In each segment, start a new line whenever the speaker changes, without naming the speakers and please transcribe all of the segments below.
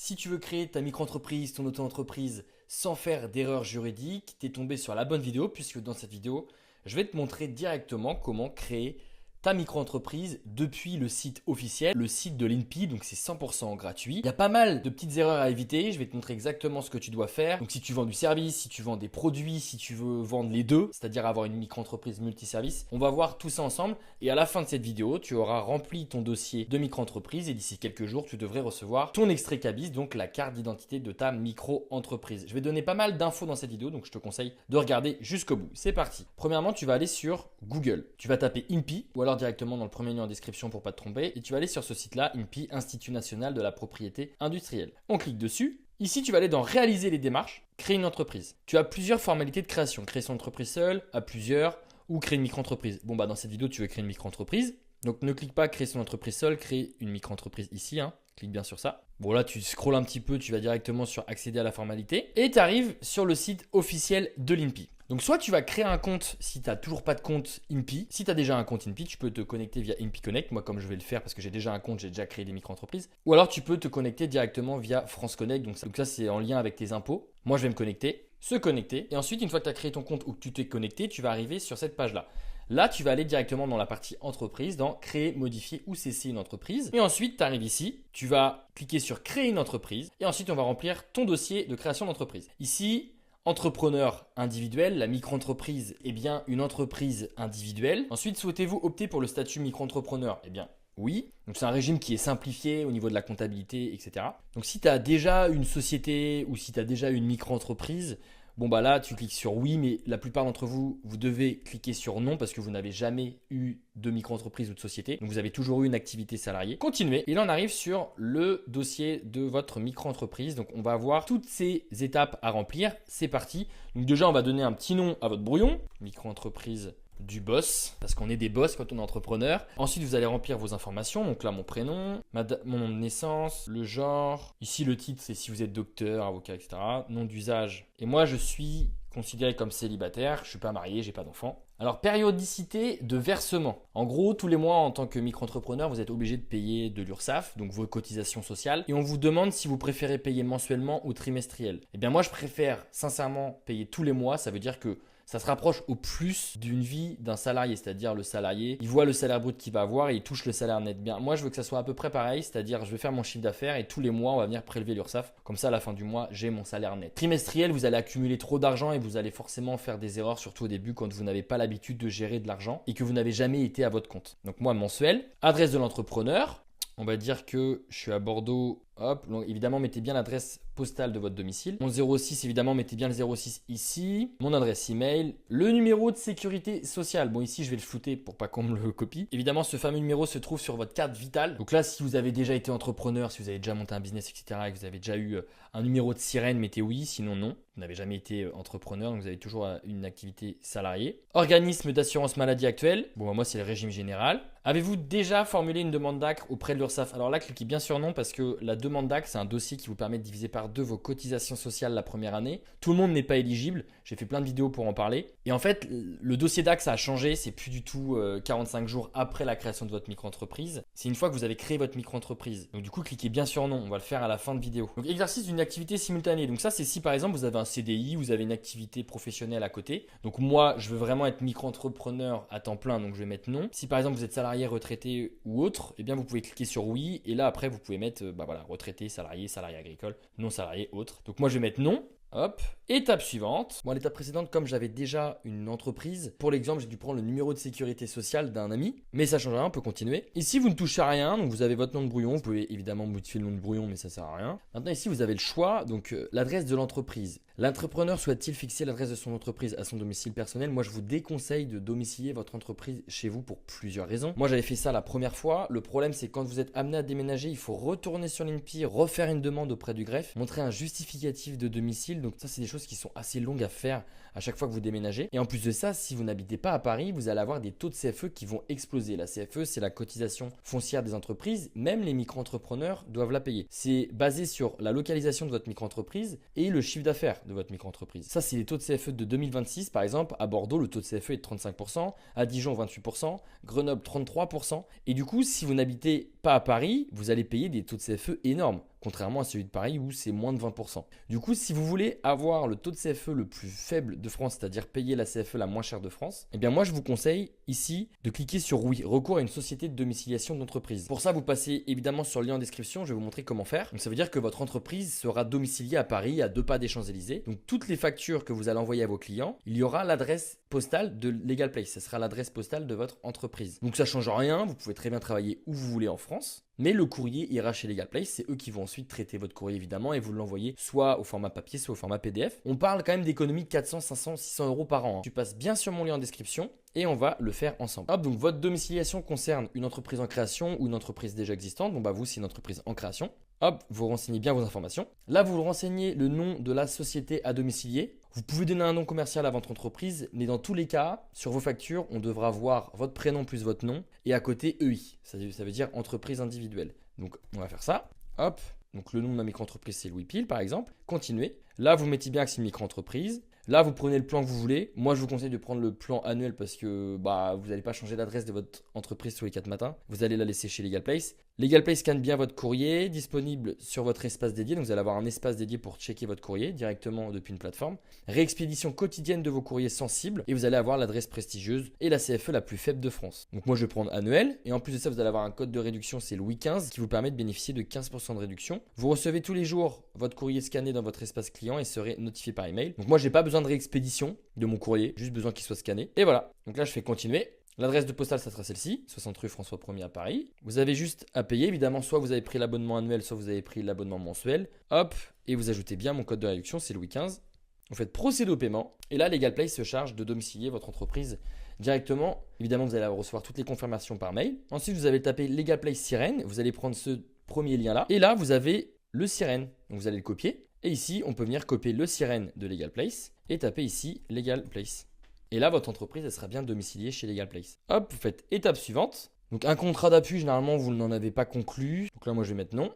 Si tu veux créer ta micro-entreprise, ton auto-entreprise sans faire d'erreur juridique, tu es tombé sur la bonne vidéo puisque dans cette vidéo, je vais te montrer directement comment créer ta micro-entreprise depuis le site officiel, le site de l'INPI, donc c'est 100% gratuit. Il y a pas mal de petites erreurs à éviter, je vais te montrer exactement ce que tu dois faire. Donc si tu vends du service, si tu vends des produits, si tu veux vendre les deux, c'est-à-dire avoir une micro-entreprise multiservice, on va voir tout ça ensemble et à la fin de cette vidéo, tu auras rempli ton dossier de micro-entreprise et d'ici quelques jours, tu devrais recevoir ton extrait CABIS, donc la carte d'identité de ta micro-entreprise. Je vais donner pas mal d'infos dans cette vidéo, donc je te conseille de regarder jusqu'au bout. C'est parti. Premièrement, tu vas aller sur Google. Tu vas taper INPI ou alors directement dans le premier lien en description pour pas te tromper et tu vas aller sur ce site-là, INPI, Institut National de la Propriété Industrielle. On clique dessus. Ici, tu vas aller dans réaliser les démarches, créer une entreprise. Tu as plusieurs formalités de création, créer son entreprise seule, à plusieurs ou créer une micro-entreprise. Bon dans cette vidéo, tu veux créer une micro-entreprise. Donc ne clique pas créer son entreprise seule, créer une micro-entreprise ici, clique bien sur ça. Bon là tu scrolles un petit peu, tu vas directement sur accéder à la formalité et tu arrives sur le site officiel de l'INPI. Donc soit tu vas créer un compte si tu n'as toujours pas de compte INPI. Si tu as déjà un compte INPI, tu peux te connecter via INPI Connect. Moi comme je vais le faire parce que j'ai déjà un compte, j'ai déjà créé des micro-entreprises. Ou alors tu peux te connecter directement via France Connect. Donc ça c'est en lien avec tes impôts. Moi je vais me connecter, se connecter. Et ensuite une fois que tu as créé ton compte ou que tu t'es connecté, tu vas arriver sur cette page-là. Là, tu vas aller directement dans la partie entreprise, dans créer, modifier ou cesser une entreprise. Et ensuite, tu arrives ici, tu vas cliquer sur créer une entreprise. Et ensuite, on va remplir ton dossier de création d'entreprise. Ici, entrepreneur individuel, la micro-entreprise est bien une entreprise individuelle. Ensuite, souhaitez-vous opter pour le statut micro-entrepreneur? Eh bien, oui. Donc, c'est un régime qui est simplifié au niveau de la comptabilité, etc. Donc, si tu as déjà une société ou si tu as déjà une micro-entreprise, là, tu cliques sur oui, mais la plupart d'entre vous, vous devez cliquer sur non parce que vous n'avez jamais eu de micro-entreprise ou de société. Donc, vous avez toujours eu une activité salariée. Continuez. Et là, on arrive sur le dossier de votre micro-entreprise. Donc, on va avoir toutes ces étapes à remplir. C'est parti. Donc, déjà, on va donner un petit nom à votre brouillon. Micro-entreprise du boss, parce qu'on est des boss quand on est entrepreneur. Ensuite, vous allez remplir vos informations. Donc là, mon prénom, mon nom de naissance, le genre. Ici, le titre, c'est si vous êtes docteur, avocat, etc. Nom d'usage. Et moi, je suis considéré comme célibataire. Je ne suis pas marié, j'ai pas d'enfant. Alors, périodicité de versement. En gros, tous les mois, en tant que micro-entrepreneur, vous êtes obligé de payer de l'URSSAF, donc vos cotisations sociales. Et on vous demande si vous préférez payer mensuellement ou trimestriel. Eh bien, moi, je préfère sincèrement payer tous les mois. Ça veut dire que ça se rapproche au plus d'une vie d'un salarié, c'est-à-dire le salarié, il voit le salaire brut qu'il va avoir et il touche le salaire net. Bien, moi, je veux que ça soit à peu près pareil, c'est-à-dire je vais faire mon chiffre d'affaires et tous les mois, on va venir prélever l'URSSAF. Comme ça, à la fin du mois, j'ai mon salaire net. Trimestriel, vous allez accumuler trop d'argent et vous allez forcément faire des erreurs, surtout au début quand vous n'avez pas l'habitude de gérer de l'argent et que vous n'avez jamais été à votre compte. Donc moi, mensuel, adresse de l'entrepreneur. On va dire que je suis à Bordeaux. Hop, donc évidemment, mettez bien l'adresse postale de votre domicile. Mon 06, évidemment, mettez bien le 06 ici. Mon adresse email. Le numéro de sécurité sociale. Bon, ici, je vais le flouter pour pas qu'on me le copie. Évidemment, ce fameux numéro se trouve sur votre carte vitale. Donc là, si vous avez déjà été entrepreneur, si vous avez déjà monté un business, etc., et que vous avez déjà eu un numéro de sirène, mettez oui, sinon non. Vous n'avez jamais été entrepreneur, donc vous avez toujours une activité salariée. Organisme d'assurance maladie actuel. Bon, moi, c'est le régime général. Avez-vous déjà formulé une demande d'ACRE auprès de l'URSSAF? Alors là, cliquez bien sur non parce que la demande d'ACRE, c'est un dossier qui vous permet de diviser par 2 vos cotisations sociales la première année. Tout le monde n'est pas éligible. J'ai fait plein de vidéos pour en parler. Et en fait, le dossier d'ACRE, ça a changé. C'est plus du tout 45 jours après la création de votre micro-entreprise. C'est une fois que vous avez créé votre micro-entreprise. Donc du coup, cliquez bien sur non. On va le faire à la fin de vidéo. Donc exercice d'une activité simultanée. Donc ça, c'est si par exemple, vous avez un CDI, vous avez une activité professionnelle à côté. Donc moi, je veux vraiment être micro-entrepreneur à temps plein. Donc je vais mettre non. Si par exemple, vous êtes salarié, retraité ou autre, eh bien vous pouvez cliquer sur oui. Et là, après, vous pouvez mettre retraité, salarié, salarié agricole, non salarié, autre. Donc moi, je vais mettre non. Hop, étape suivante. Bon, à l'étape précédente, comme j'avais déjà une entreprise, pour l'exemple, j'ai dû prendre le numéro de sécurité sociale d'un ami, mais ça change rien, on peut continuer. Ici, vous ne touchez à rien, donc vous avez votre nom de brouillon, vous pouvez évidemment modifier le nom de brouillon, mais ça sert à rien. Maintenant, ici, vous avez le choix, donc l'adresse de l'entreprise. L'entrepreneur souhaite-t-il fixer l'adresse de son entreprise à son domicile personnel? Moi, je vous déconseille de domicilier votre entreprise chez vous pour plusieurs raisons. Moi, j'avais fait ça la première fois. Le problème, c'est quand vous êtes amené à déménager, il faut retourner sur l'INPI, refaire une demande auprès du greffe, montrer un justificatif de domicile. Donc ça, c'est des choses qui sont assez longues à faire à chaque fois que vous déménagez. Et en plus de ça, si vous n'habitez pas à Paris, vous allez avoir des taux de CFE qui vont exploser. La CFE, c'est la cotisation foncière des entreprises. Même les micro-entrepreneurs doivent la payer. C'est basé sur la localisation de votre micro-entreprise et le chiffre d'affaires de votre micro-entreprise. Ça, c'est les taux de CFE de 2026. Par exemple, à Bordeaux, le taux de CFE est de 35%, à Dijon, 28%, Grenoble, 33%. Et du coup, si vous n'habitez pas à Paris, vous allez payer des taux de CFE énormes, contrairement à celui de Paris où c'est moins de 20%. Du coup, si vous voulez avoir le taux de CFE le plus faible de France, c'est-à-dire payer la CFE la moins chère de France, eh bien moi je vous conseille ici de cliquer sur oui, recours à une société de domiciliation d'entreprise. Pour ça, vous passez évidemment sur le lien en description, je vais vous montrer comment faire. Donc ça veut dire que votre entreprise sera domiciliée à Paris, à 2 pas des Champs-Élysées. Donc toutes les factures que vous allez envoyer à vos clients, il y aura l'adresse postale de Legal Place. Ce sera l'adresse postale de votre entreprise. Donc ça ne change rien, vous pouvez très bien travailler où vous voulez en France. Mais le courrier ira chez Legal Place, c'est eux qui vont ensuite traiter votre courrier évidemment et vous l'envoyer soit au format papier, soit au format PDF. On parle quand même d'économies de 400, 500, 600 euros par an. Tu passes bien sur mon lien en description et on va le faire ensemble. Hop, donc votre domiciliation concerne une entreprise en création ou une entreprise déjà existante. Bon bah vous, c'est une entreprise en création. Hop, vous renseignez bien vos informations. Là, vous renseignez le nom de la société à domicilier. Vous pouvez donner un nom commercial à votre entreprise, mais dans tous les cas, sur vos factures, on devra voir votre prénom plus votre nom et à côté EI. Ça veut dire entreprise individuelle. Donc, on va faire ça. Hop, donc le nom de ma micro-entreprise, c'est Louis Pile, par exemple. Continuez. Là, vous mettez bien que c'est une micro-entreprise. Là, vous prenez le plan que vous voulez. Moi, je vous conseille de prendre le plan annuel parce que vous n'allez pas changer l'adresse de votre entreprise tous les 4 matins. Vous allez la laisser chez Legal Place. Legal Place scanne bien votre courrier, disponible sur votre espace dédié. Donc, vous allez avoir un espace dédié pour checker votre courrier directement depuis une plateforme. Réexpédition quotidienne de vos courriers sensibles et vous allez avoir l'adresse prestigieuse et la CFE la plus faible de France. Donc, moi, je vais prendre annuel. Et en plus de ça, vous allez avoir un code de réduction, c'est Louis 15, qui vous permet de bénéficier de 15% de réduction. Vous recevez tous les jours votre courrier scanné dans votre espace client et serez notifié par email. Donc, moi, j'ai pas besoin de réexpédition de mon courrier, juste besoin qu'il soit scanné. Et voilà. Donc là, je fais continuer. L'adresse de postale, ça sera celle-ci, 60 rue François 1er à Paris. Vous avez juste à payer, évidemment, soit vous avez pris l'abonnement annuel, soit vous avez pris l'abonnement mensuel. Hop, et vous ajoutez bien mon code de réduction, c'est Louis 15. Vous faites procéder au paiement. Et là, Legal Place se charge de domicilier votre entreprise directement. Évidemment, vous allez recevoir toutes les confirmations par mail. Ensuite, vous allez taper Legal Place Sirène. Vous allez prendre ce premier lien-là. Et là, vous avez le Sirène. Donc, vous allez le copier. Et ici, on peut venir copier le Sirène de Legal Place et taper ici Legal Place. Et là, votre entreprise, elle sera bien domiciliée chez Legal Place. Hop, vous faites étape suivante. Donc, un contrat d'appui, généralement, vous n'en avez pas conclu. Donc là, moi, je vais mettre non.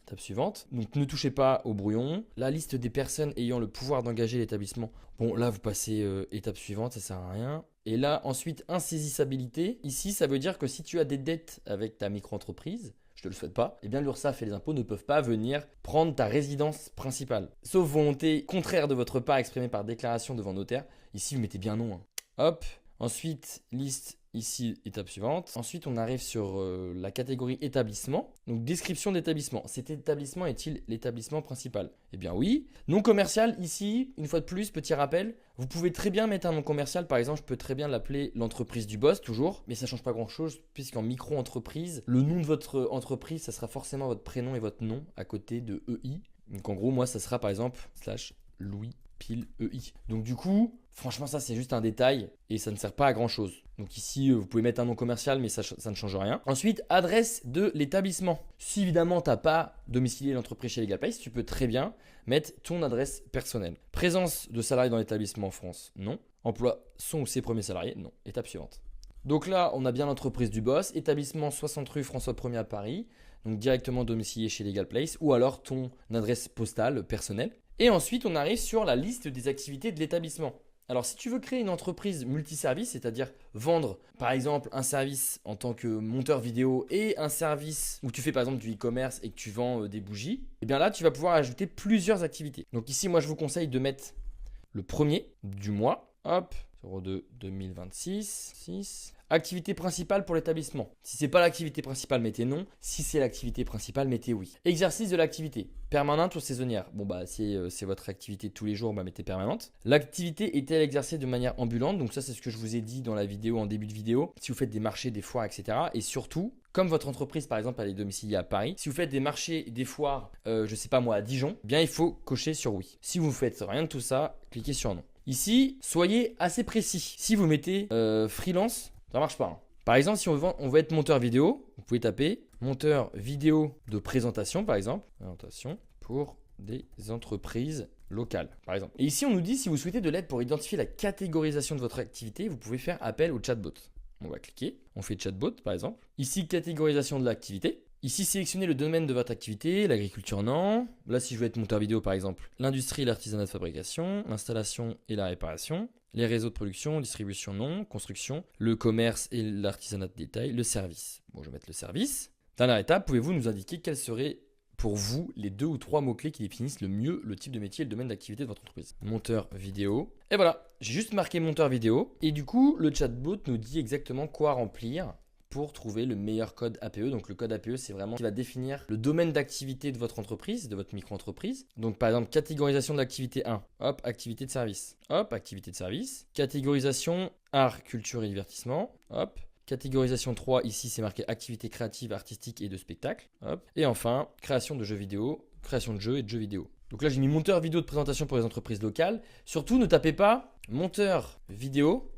Étape suivante. Donc, ne touchez pas au brouillon. La liste des personnes ayant le pouvoir d'engager l'établissement. Bon, là, vous passez étape suivante, ça sert à rien. Et là, ensuite, insaisissabilité. Ici, ça veut dire que si tu as des dettes avec ta micro-entreprise, je te le souhaite pas, eh bien l'URSSAF et les impôts ne peuvent pas venir prendre ta résidence principale. Sauf volonté contraire de votre part exprimée par déclaration devant notaire. Ici, vous mettez bien non. Hop. Ensuite, liste ici, étape suivante. Ensuite, on arrive sur la catégorie établissement. Donc, description d'établissement. Cet établissement est-il l'établissement principal? Eh bien oui. Nom commercial, ici, une fois de plus, petit rappel. Vous pouvez très bien mettre un nom commercial. Par exemple, je peux très bien l'appeler l'entreprise du boss, toujours. Mais ça ne change pas grand-chose, puisqu'en micro-entreprise, le nom de votre entreprise, ça sera forcément votre prénom et votre nom à côté de EI. Donc, en gros, moi, ça sera par exemple /Louis Pile EI. Donc du coup, franchement, ça c'est juste un détail et ça ne sert pas à grand chose. Donc ici, vous pouvez mettre un nom commercial, mais ça ne change rien. Ensuite, adresse de l'établissement. Si évidemment, tu n'as pas domicilié l'entreprise chez Legal Place, tu peux très bien mettre ton adresse personnelle. Présence de salariés dans l'établissement en France, non. Emploi son ou ses premiers salariés, non. Étape suivante. Donc là, on a bien l'entreprise du boss, établissement 60 rue François 1er à Paris, donc directement domicilié chez Legal Place, ou alors ton adresse postale personnelle. Et ensuite, on arrive sur la liste des activités de l'établissement. Alors, si tu veux créer une entreprise multiservice, c'est-à-dire vendre, par exemple, un service en tant que monteur vidéo et un service où tu fais, par exemple, du e-commerce et que tu vends des bougies, eh bien là, tu vas pouvoir ajouter plusieurs activités. Donc ici, moi, je vous conseille de mettre le premier du mois. Hop, 02 2026, 6. Activité principale pour l'établissement. Si ce n'est pas l'activité principale, mettez non. Si c'est l'activité principale, mettez oui. Exercice de l'activité. Permanente ou saisonnière? Bon, c'est votre activité de tous les jours, mettez permanente. L'activité est-elle exercée de manière ambulante? Donc ça, c'est ce que je vous ai dit dans la vidéo, en début de vidéo. Si vous faites des marchés, des foires, etc. Et surtout, comme votre entreprise, par exemple, elle est domiciliée à Paris, si vous faites des marchés, des foires, je sais pas moi, à Dijon, bien il faut cocher sur oui. Si vous ne faites rien de tout ça, cliquez sur non. Ici, soyez assez précis. Si vous mettez freelance, ça marche pas. Par exemple, si on veut être monteur vidéo, vous pouvez taper monteur vidéo de présentation, par exemple. Présentation pour des entreprises locales, par exemple. Et ici, on nous dit si vous souhaitez de l'aide pour identifier la catégorisation de votre activité, vous pouvez faire appel au chatbot. On va cliquer, on fait chatbot, par exemple. Ici, catégorisation de l'activité. Ici, sélectionnez le domaine de votre activité, l'agriculture, non. Là, si je veux être monteur vidéo, par exemple, l'industrie et l'artisanat de fabrication, l'installation et la réparation, les réseaux de production, distribution, non, construction, le commerce et l'artisanat de détail, le service. Bon, je vais mettre le service. Dernière étape, pouvez-vous nous indiquer quels seraient pour vous les 2 ou 3 mots-clés qui définissent le mieux le type de métier et le domaine d'activité de votre entreprise? Monteur vidéo. Et voilà, j'ai juste marqué monteur vidéo. Et du coup, le chatbot nous dit exactement quoi remplir pour trouver le meilleur code APE. Donc le code APE, c'est vraiment ce qui va définir le domaine d'activité de votre entreprise, de votre micro-entreprise. Donc par exemple, catégorisation de l'activité 1, hop, activité de service. Hop, activité de service. Catégorisation art, culture et divertissement. Hop. Catégorisation 3, ici c'est marqué activité créative, artistique et de spectacle. Hop. Et enfin, création de jeux vidéo, création de jeux et de jeux vidéo. Donc là j'ai mis monteur vidéo de présentation pour les entreprises locales. Surtout ne tapez pas monteur vidéo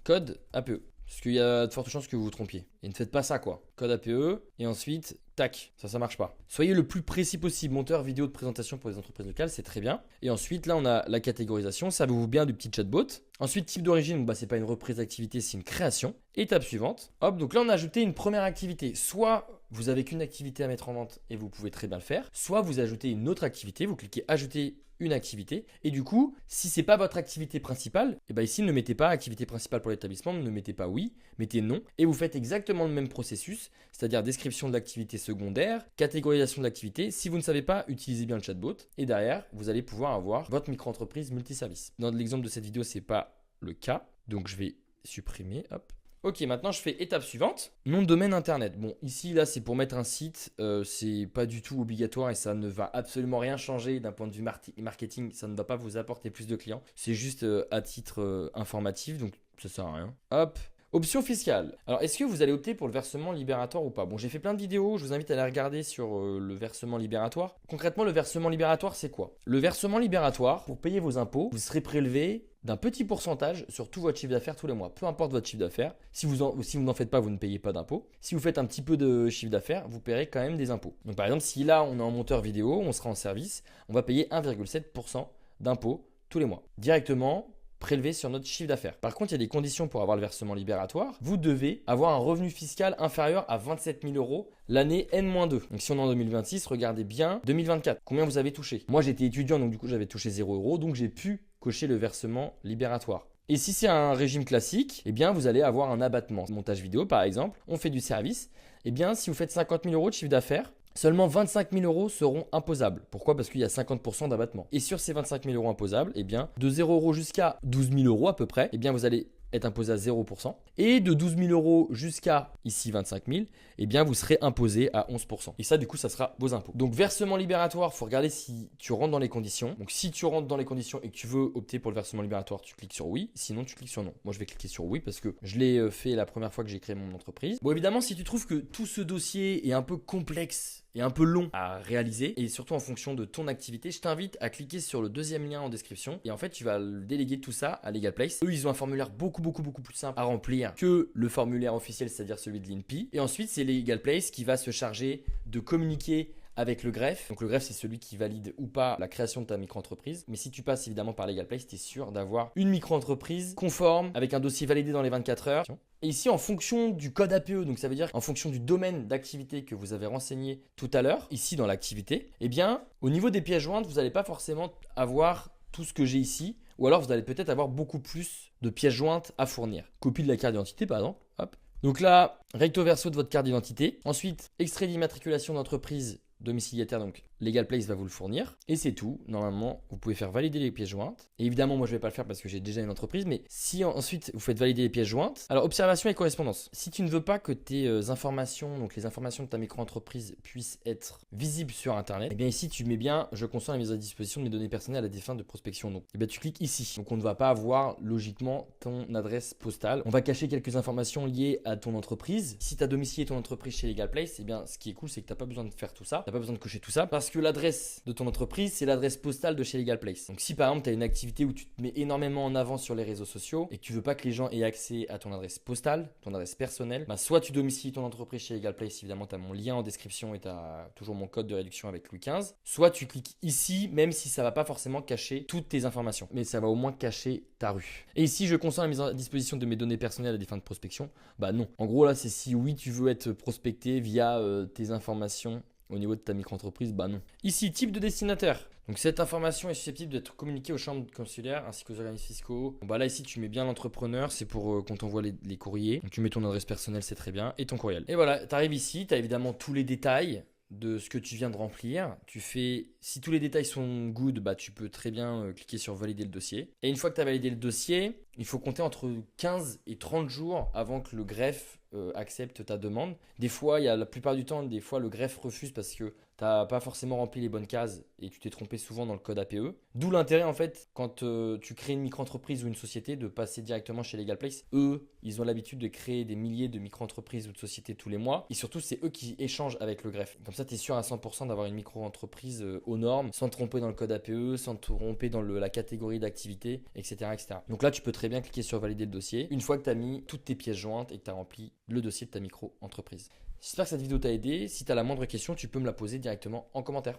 code APE. Parce qu'il y a de fortes chances que vous vous trompiez. Et ne faites pas ça quoi. Code APE et ensuite, tac, ça marche pas. Soyez le plus précis possible. Monteur vidéo de présentation pour les entreprises locales, c'est très bien. Et ensuite, là, on a la catégorisation. Servez-vous bien du petit chatbot. Ensuite, type d'origine, c'est pas une reprise d'activité, c'est une création. Étape suivante. Hop, donc là, on a ajouté une première activité. Soit vous avez qu'une activité à mettre en vente et vous pouvez très bien le faire. Soit vous ajoutez une autre activité. Vous cliquez ajouter une activité. Et du coup, si c'est pas votre activité principale, ici ne mettez pas activité principale pour l'établissement, ne mettez pas oui, mettez non. Et vous faites exactement le même processus, c'est-à-dire description de l'activité secondaire, catégorisation de l'activité. Si vous ne savez pas, utilisez bien le chatbot. Et derrière, vous allez pouvoir avoir votre micro-entreprise multiservice. Dans l'exemple de cette vidéo, c'est pas le cas. Donc je vais supprimer, hop. Ok, maintenant je fais étape suivante, nom de domaine internet. Bon, ici, là, c'est pour mettre un site, c'est pas du tout obligatoire et ça ne va absolument rien changer d'un point de vue marketing, ça ne va pas vous apporter plus de clients. C'est juste à titre informatif, donc ça sert à rien. Hop. Option fiscale. Alors, est-ce que vous allez opter pour le versement libératoire ou pas? Bon, j'ai fait plein de vidéos, je vous invite à aller regarder sur le versement libératoire. Concrètement, le versement libératoire, c'est quoi? Le versement libératoire, pour payer vos impôts, vous serez prélevé d'un petit pourcentage sur tout votre chiffre d'affaires tous les mois. Peu importe votre chiffre d'affaires, si vous n'en faites pas, vous ne payez pas d'impôts. Si vous faites un petit peu de chiffre d'affaires, vous paierez quand même des impôts. Donc par exemple, si là on est en monteur vidéo, on sera en service, on va payer 1,7% d'impôts tous les mois, directement prélevé sur notre chiffre d'affaires. Par contre, il y a des conditions pour avoir le versement libératoire. Vous devez avoir un revenu fiscal inférieur à 27 000 euros l'année N-2. Donc si on est en 2026, regardez bien 2024. Combien vous avez touché? Moi, j'étais étudiant, donc du coup, j'avais touché 0 euros, donc j'ai pu cocher le versement libératoire. Et si c'est un régime classique, eh bien vous allez avoir un abattement. Montage vidéo par exemple, on fait du service. Eh bien si vous faites 50 000 euros de chiffre d'affaires, seulement 25 000 euros seront imposables. Pourquoi? Parce qu'il y a 50% d'abattement. Et sur ces 25 000 euros imposables, eh bien de 0 euros jusqu'à 12 000 euros à peu près, eh bien vous allez être imposé à 0%. Et de 12 000 euros jusqu'à ici 25 000, eh bien vous serez imposé à 11%. Et ça, du coup, ça sera vos impôts. Donc versement libératoire, il faut regarder si tu rentres dans les conditions. Donc si tu rentres dans les conditions et que tu veux opter pour le versement libératoire, tu cliques sur oui. Sinon, tu cliques sur non. Moi, je vais cliquer sur oui parce que je l'ai fait la première fois que j'ai créé mon entreprise. Bon, évidemment, si tu trouves que tout ce dossier est un peu complexe et un peu long à réaliser, et surtout en fonction de ton activité, je t'invite à cliquer sur le deuxième lien en description. Et en fait, tu vas déléguer tout ça à LegalPlace. Eux, ils ont un formulaire beaucoup plus simple à remplir que le formulaire officiel, c'est-à-dire celui de l'INPI. Et ensuite, c'est LegalPlace qui va se charger de communiquer avec le greffe. Donc le greffe, c'est celui qui valide ou pas la création de ta micro-entreprise. Mais si tu passes évidemment par LegalPlace, tu es sûr d'avoir une micro-entreprise conforme avec un dossier validé dans les 24 heures. Et ici, en fonction du code APE, donc ça veut dire en fonction du domaine d'activité que vous avez renseigné tout à l'heure, ici dans l'activité, eh bien, au niveau des pièces jointes, vous n'allez pas forcément avoir tout ce que j'ai ici. Ou alors, vous allez peut-être avoir beaucoup plus de pièces jointes à fournir. Copie de la carte d'identité, par exemple. Hop. Donc là, recto verso de votre carte d'identité. Ensuite, extrait d'immatriculation d'entreprise domiciliataire, donc LegalPlace va vous le fournir. Et c'est tout. Normalement, vous pouvez faire valider les pièces jointes. Et évidemment, moi, je ne vais pas le faire parce que j'ai déjà une entreprise. Mais si ensuite, vous faites valider les pièces jointes. Alors, observation et correspondance. Si tu ne veux pas que tes informations, donc les informations de ta micro-entreprise, puissent être visibles sur Internet, eh bien ici, tu mets bien « Je consens la mise à disposition de mes données personnelles à des fins de prospection ». Donc, eh bien, tu cliques ici. Donc, on ne va pas avoir logiquement ton adresse postale. On va cacher quelques informations liées à ton entreprise. Si tu as domicilié ton entreprise chez LegalPlace, eh bien, ce qui est cool, c'est que tu n'as pas besoin de faire tout ça. Tu n'as pas besoin de cocher tout ça parce que l'adresse de ton entreprise, c'est l'adresse postale de chez LegalPlace. Donc si par exemple tu as une activité où tu te mets énormément en avant sur les réseaux sociaux et que tu veux pas que les gens aient accès à ton adresse postale, ton adresse personnelle, soit tu domicilies ton entreprise chez LegalPlace, évidemment tu as mon lien en description et tu as toujours mon code de réduction avec Louis XV, soit tu cliques ici, même si ça va pas forcément cacher toutes tes informations, mais ça va au moins cacher ta rue. Et ici, je consens la mise à disposition de mes données personnelles à des fins de prospection. Bah non. En gros là, c'est si oui tu veux être prospecté via tes informations Au niveau de ta micro-entreprise, bah non. Ici, type de destinataire. Donc cette information est susceptible d'être communiquée aux chambres consulaires ainsi qu'aux organismes fiscaux. Bon, bah là ici tu mets bien l'entrepreneur, c'est pour qu'on t'envoie les courriers. Donc tu mets ton adresse personnelle, c'est très bien, et ton courriel. Et voilà, tu arrives ici, tu as évidemment tous les détails de ce que tu viens de remplir. Tu fais, si tous les détails sont good, bah tu peux très bien cliquer sur valider le dossier. Et une fois que tu as validé le dossier, il faut compter entre 15 et 30 jours avant que le greffe accepte ta demande. Des fois, la plupart du temps, des fois le greffe refuse parce que tu n'as pas forcément rempli les bonnes cases et tu t'es trompé souvent dans le code APE. D'où l'intérêt en fait, quand tu crées une micro-entreprise ou une société, de passer directement chez LegalPlace. Eux, ils ont l'habitude de créer des milliers de micro-entreprises ou de sociétés tous les mois. Et surtout, c'est eux qui échangent avec le greffe. Comme ça, tu es sûr à 100% d'avoir une micro-entreprise aux normes, sans te tromper dans le code APE, sans te tromper dans la catégorie d'activité, etc., etc. Donc là, tu peux très bien cliquer sur valider le dossier une fois que tu as mis toutes tes pièces jointes et que tu as rempli le dossier de ta micro-entreprise. J'espère que cette vidéo t'a aidé. Si tu as la moindre question, tu peux me la poser directement en commentaire.